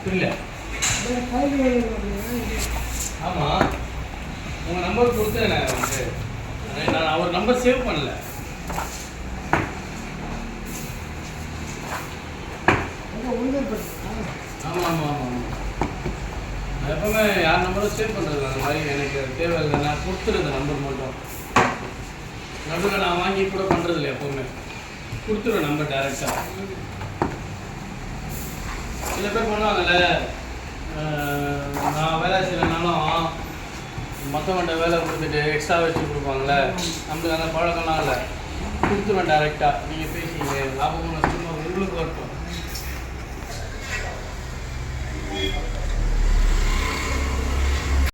புரியல. ஆமாம், உங்கள் நம்பர் கொடுத்தேன் வந்து. நான் அவர் நம்பர் சேவ் பண்ணல. ஆமாம் ஆமாம் ஆமாம் ஆமாம். எப்பவுமே யார் நம்பரும் சேவ் பண்ணுறது அந்த மாதிரி எனக்கு தேவையில்லை. நான் கொடுத்துருந்த நம்பர் மட்டும் நடுவில் நான் வாங்கி கூட பண்ணுறதில்ல. எப்போவுமே கொடுத்துருவேன் நம்பர் டேரெக்டாக. சில பேர் பண்ணுவாங்கல்ல, நான் வேலை செய்யலைனாலும் மற்றவன்ட்ட வேலை கொடுத்துட்டு எக்ஸ்ட்ரா வச்சு கொடுப்பாங்களே, நம்மளுக்கு அந்த பழக்கம்லாம் இல்லை. கொடுத்துருவேன் டேரெக்டாக. நீங்கள் பேசிங்க, லாபமும் நஷ்டமும் உங்களுக்கு வரட்டும்.